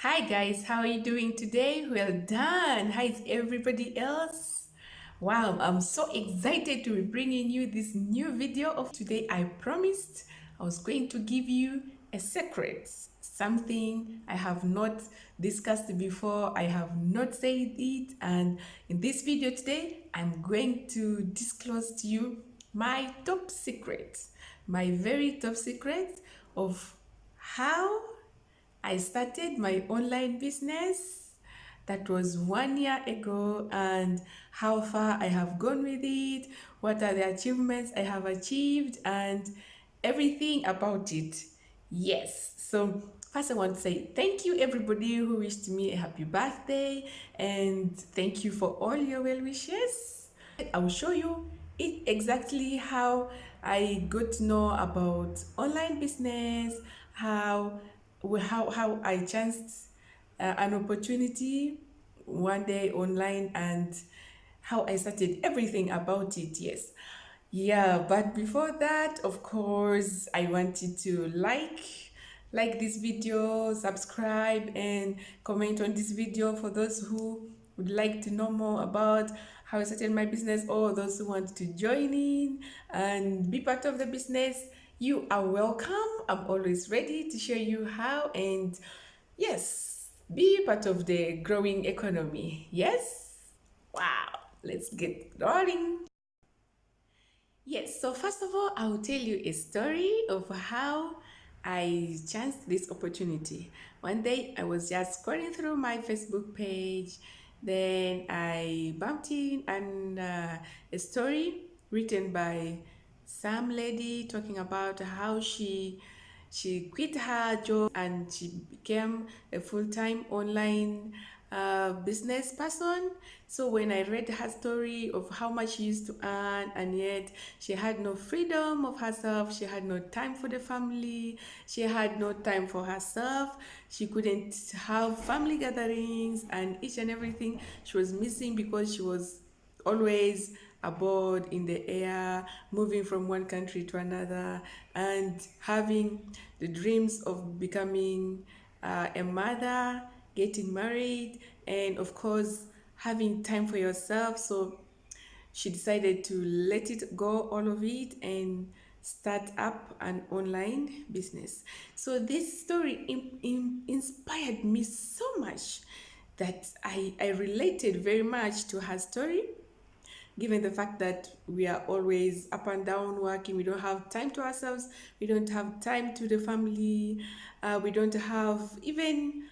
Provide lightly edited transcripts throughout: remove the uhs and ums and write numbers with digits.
Hi guys, how are you doing today? Well done. How is everybody else? Wow, I'm so excited to be bringing you this new video of today. I promised I was going to give you a secret, something I have not discussed before. I have not said it, and in this video today, I'm going to disclose to you my top secret, my very top secret of how I started my online business. That was 1 year ago, and how far I have gone with it, what are the achievements I have achieved, and everything about it. Yes, so first I want to say thank you everybody who wished me a happy birthday, and thank you for all your well wishes. I will show you it exactly how I got to know about online business, how how I chanced an opportunity one day online, and how I started everything about it. Yes. Yeah, but before that, of course, I wanted to like this video, subscribe, and comment on this video for those who would like to know more about how I started my business, or those who want to join in and be part of the business. You are welcome. I'm always ready to show you how, and yes, be part of the growing economy. Yes? Wow, let's get rolling. Yes, so first of all, I will tell you a story of how I chanced this opportunity. One day I was just scrolling through my Facebook page, then I bumped in and a story written by some lady talking about how she quit her job and she became a full-time online business person. So when I read her story of how much she used to earn, and yet she had no freedom of herself, she had no time for the family, she had no time for herself, she couldn't have family gatherings, and each and everything she was missing because she was always abroad in the air, moving from one country to another, and having the dreams of becoming a mother, getting married, and of course, having time for yourself. So she decided to let it go, all of it, and start up an online business. So this story inspired me so much that I related very much to her story, given the fact that we are always up and down working. We don't have time to ourselves, we don't have time to the family, we don't have even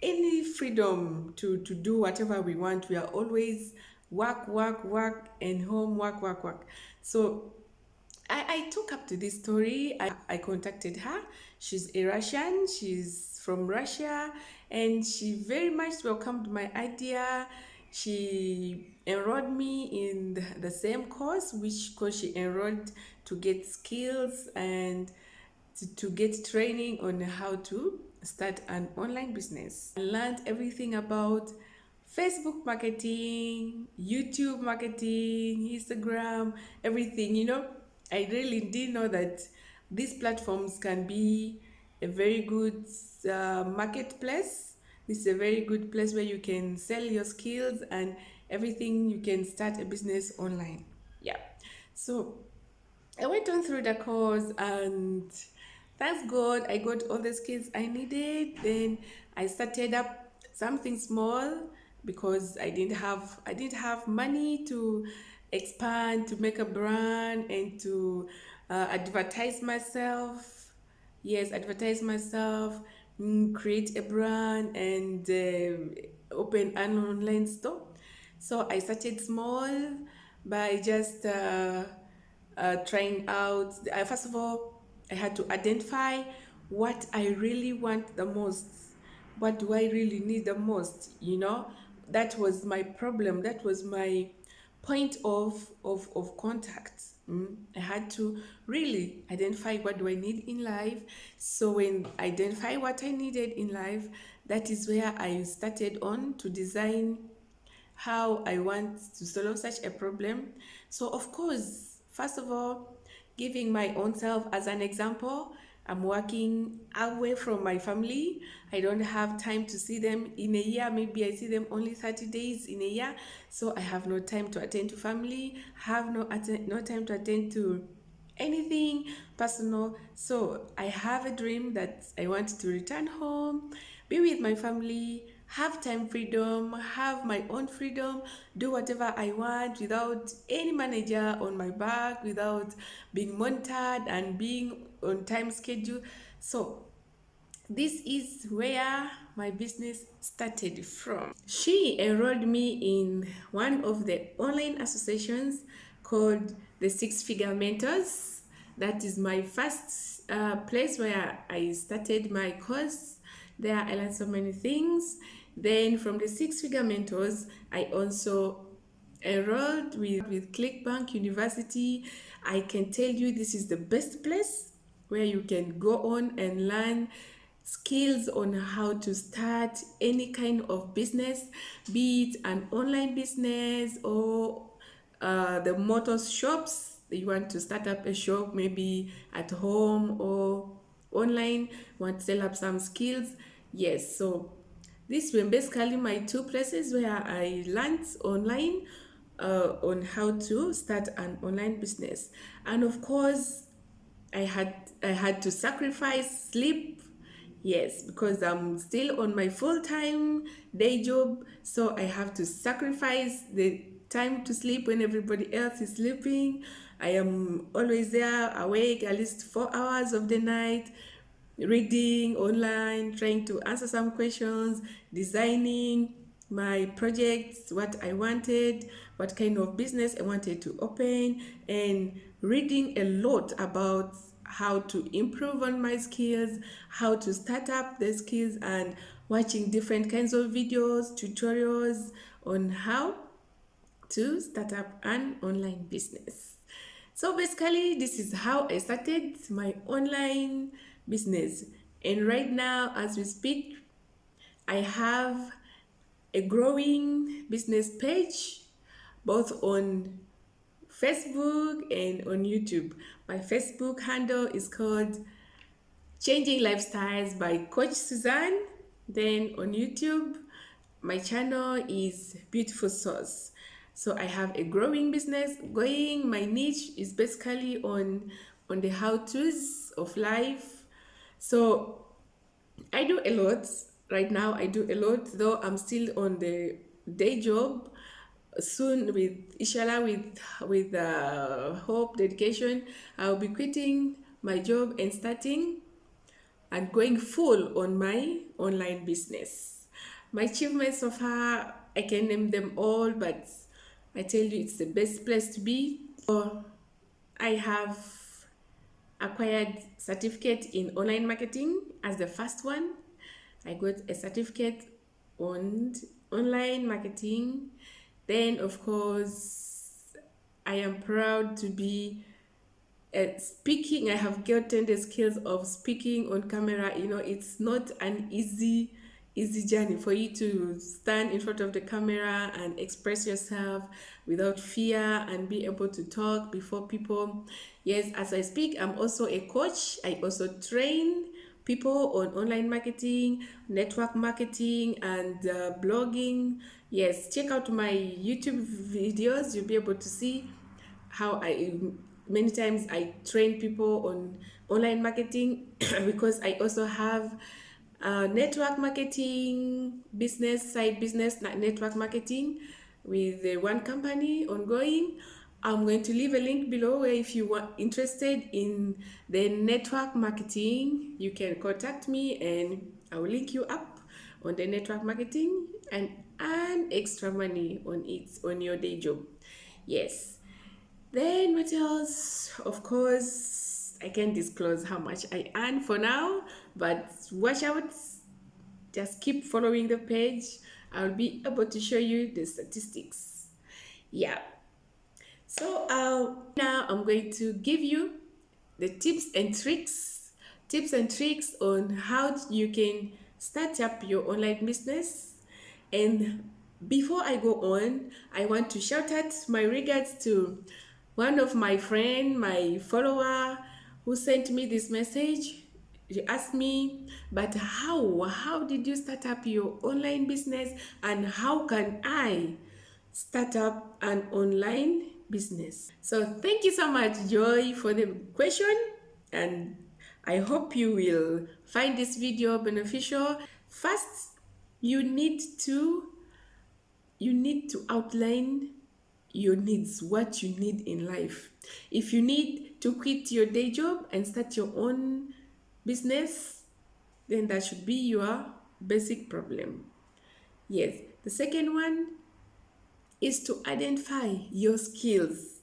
any freedom to do whatever we want. We are always work, work, work, and home, work, work, work. So I took up to this story. I contacted her. She's a Russian, she's from Russia, and she very much welcomed my idea. She enrolled me in the same course, which course she enrolled to get skills and to get training on how to start an online business. I learned everything about Facebook marketing, YouTube marketing, Instagram, everything. I really did know that these platforms can be a very good marketplace. This is a very good place where you can sell your skills and everything. You can start a business online. Yeah. So I went on through the course, and thanks God I got all the skills I needed. Then I started up something small because I didn't have money to expand, to make a brand, and to advertise myself. Yes, advertise myself, create a brand, and open an online store. So I started small by just trying out. First of all, I had to identify what I really want the most. What do I really need the most? That was my problem. That was my point of contact. I had to really identify what do I need in life. So when I identify what I needed in life, that is where I started on to design how I want to solve such a problem. So of course, first of all, giving my own self as an example, I'm working away from my family. I don't have time to see them in a year. Maybe I see them only 30 days in a year. So I have no time to attend to family, have no time to attend to anything personal. So I have a dream that I want to return home, be with my family, have time freedom, have my own freedom, do whatever I want without any manager on my back, without being monitored and being on time schedule. So this is where my business started from. She enrolled me in one of the online associations called the Six Figure Mentors. That is my first place where I started my course. There I learned so many things. Then from the Six Figure Mentors, I also enrolled with Clickbank University. I can tell you this is the best place where you can go on and learn skills on how to start any kind of business, be it an online business or the motors shops. You want to start up a shop maybe at home or online, want to sell up some skills. Yes, so these were basically my two places where I learned online on how to start an online business. And of course, I had to sacrifice sleep. Yes, because I'm still on my full-time day job, so I have to sacrifice the time to sleep when everybody else is sleeping. I am always there awake at least 4 hours of the night, reading online, trying to answer some questions, designing my projects, what I wanted, what kind of business I wanted to open, and reading a lot about how to improve on my skills, how to start up the skills, and watching different kinds of videos, tutorials on how to start up an online business. So basically, this is how I started my online business. And right now, as we speak, I have a growing business page both on Facebook and on YouTube. My Facebook handle is called Changing Lifestyles by Coach Suzanne. Then on YouTube, my channel is Beautiful Souls. So I have a growing business going. My niche is basically on the how-tos of life. So I do a lot right now. I do a lot, though I'm still on the day job. Soon, with inshallah, with hope, dedication, I'll be quitting my job and starting and going full on my online business. My achievements so far, I can name them all, but I tell you, it's the best place to be. So I have acquired certificate in online marketing as the first one. I got a certificate on online marketing. Then, of course, I am proud to be speaking. I have gotten the skills of speaking on camera. It's not an easy journey for you to stand in front of the camera and express yourself without fear and be able to talk before people. Yes, as I speak, I'm also a coach. I also train people on online marketing, network marketing, and blogging. Yes, check out my YouTube videos. You'll be able to see how I many times I train people on online marketing because I also have network marketing business, side business, network marketing with one company ongoing. I'm going to leave a link below where if you are interested in the network marketing, you can contact me and I will link you up on the network marketing and earn extra money on it on your day job. Yes. Then what else? Of course, I can't disclose how much I earn for now, but watch out. Just keep following the page. I'll be able to show you the statistics. Yeah. So now I'm going to give you the tips and tricks on how you can start up your online business. And before I go on, I want to shout out my regards to one of my friend, my follower, who sent me this message. You ask me, but how did you start up your online business, and how can I start up an online business? So thank you so much, Joy, for the question, and I hope you will find this video beneficial. First, you need to you need to outline your needs, what you need in life. If you need to quit your day job and start your own business, then that should be your basic problem. Yes. The second one is to identify your skills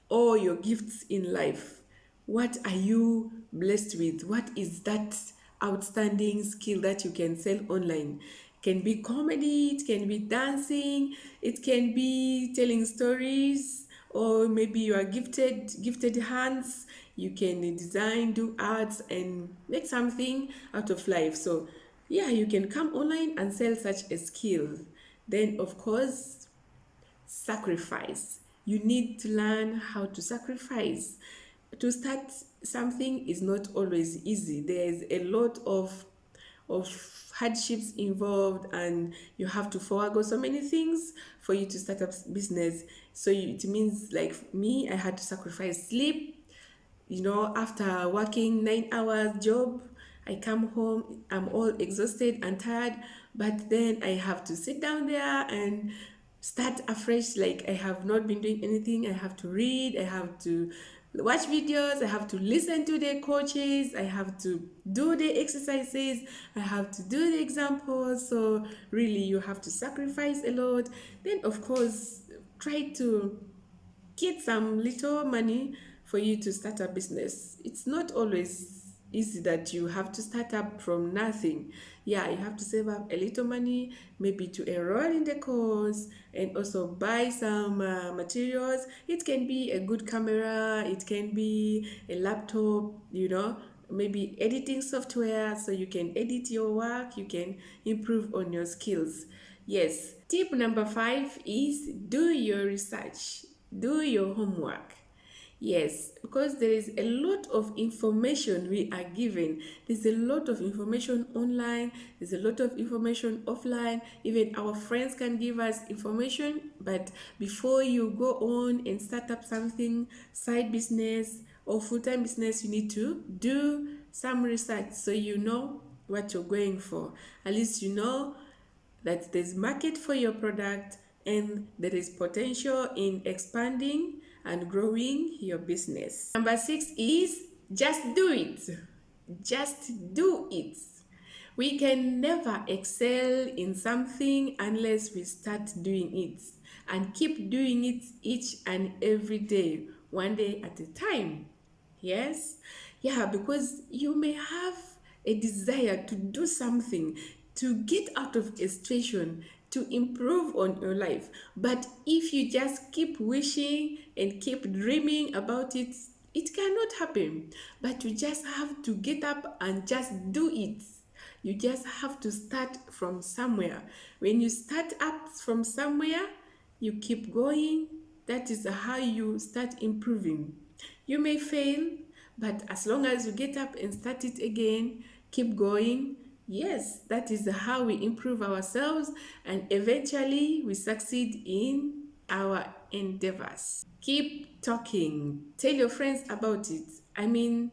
or your gifts in life. What are you blessed with? What is that outstanding skill that you can sell online? It can be comedy, it can be dancing, it can be telling stories, or maybe you are gifted hands. You can design, do arts, and make something out of life. So yeah, you can come online and sell such a skill. Then of course, sacrifice. You need to learn how to sacrifice. To start something is not always easy. There's a lot of hardships involved, and you have to forego so many things for you to start up business. So it means, like me, I had to sacrifice sleep. After working 9 hours job, I come home, I'm all exhausted and tired, but then I have to sit down there and start afresh. Like, I have not been doing anything. I have to read, I have to watch videos, I have to listen to the coaches, I have to do the exercises, I have to do the examples. So really, you have to sacrifice a lot. Then of course, try to get some little money for you to start a business. It's not always easy that you have to start up from nothing. Yeah, you have to save up a little money, maybe to enroll in the course, and also buy some materials. It can be a good camera, it can be a laptop, maybe editing software, so you can edit your work, you can improve on your skills. Yes. Tip number 5 is do your research, do your homework. Yes, because there is a lot of information we are given. There's a lot of information online, there's a lot of information offline. Even our friends can give us information, but before you go on and start up something, side business or full-time business, you need to do some research so you know what you're going for. At least you know that there's market for your product and there is potential in expanding and growing your business. Number 6 is just do it. Just do it. We can never excel in something unless we start doing it and keep doing it each and every day, one day at a time. Yes? Yeah, because you may have a desire to do something, to get out of a situation, to improve on your life. But if you just keep wishing and keep dreaming about it, it cannot happen. But you just have to get up and just do it. You just have to start from somewhere. When you start up from somewhere, you keep going. That is how you start improving. You may fail, but as long as you get up and start it again, keep going. Yes, that is how we improve ourselves, and eventually we succeed in our endeavors. Keep talking. Tell your friends about it. I mean,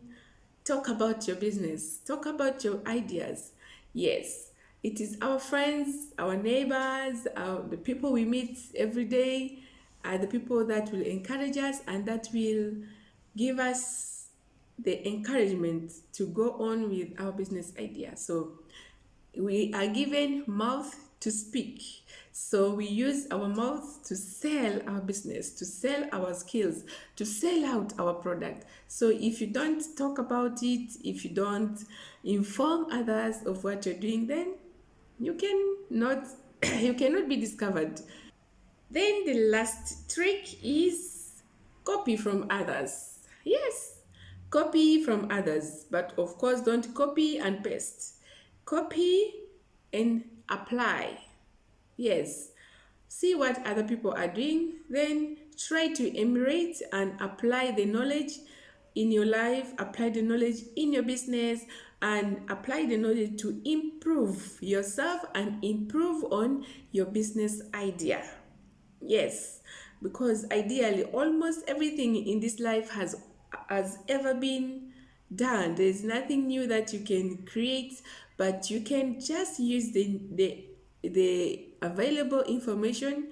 talk about your business, talk about your ideas. Yes, it is our friends, our neighbors, the people we meet every day are the people that will encourage us and that will give us the encouragement to go on with our business idea. So we are given mouth to speak. So we use our mouth to sell our business, to sell our skills, to sell out our product. So if you don't talk about it, if you don't inform others of what you're doing, then you cannot you cannot be discovered. Then the last trick is copy from others. Yes, copy from others, but of course don't copy and paste. Copy and apply. Yes, see what other people are doing, then try to emulate and apply the knowledge in your life, apply the knowledge in your business, and apply the knowledge to improve yourself and improve on your business idea. Yes, because ideally, almost everything in this life has ever been done. There's nothing new that you can create, but you can just use the available information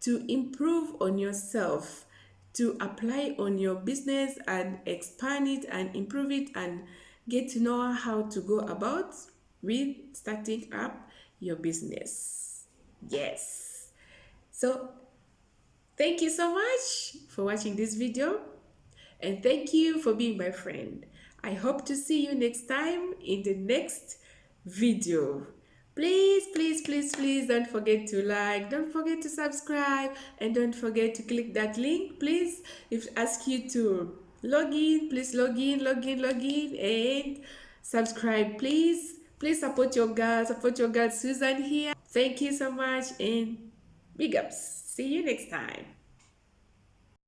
to improve on yourself, to apply on your business and expand it and improve it and get to know how to go about with starting up your business. Yes. So thank you so much for watching this video, and thank you for being my friend. I hope to see you next time in the next video. Please, please, please, please don't forget to like, don't forget to subscribe, and don't forget to click that link. Please, if I ask you to log in, please log in, and subscribe. Please support your girl Susan here. Thank you so much, and big ups. See you next time.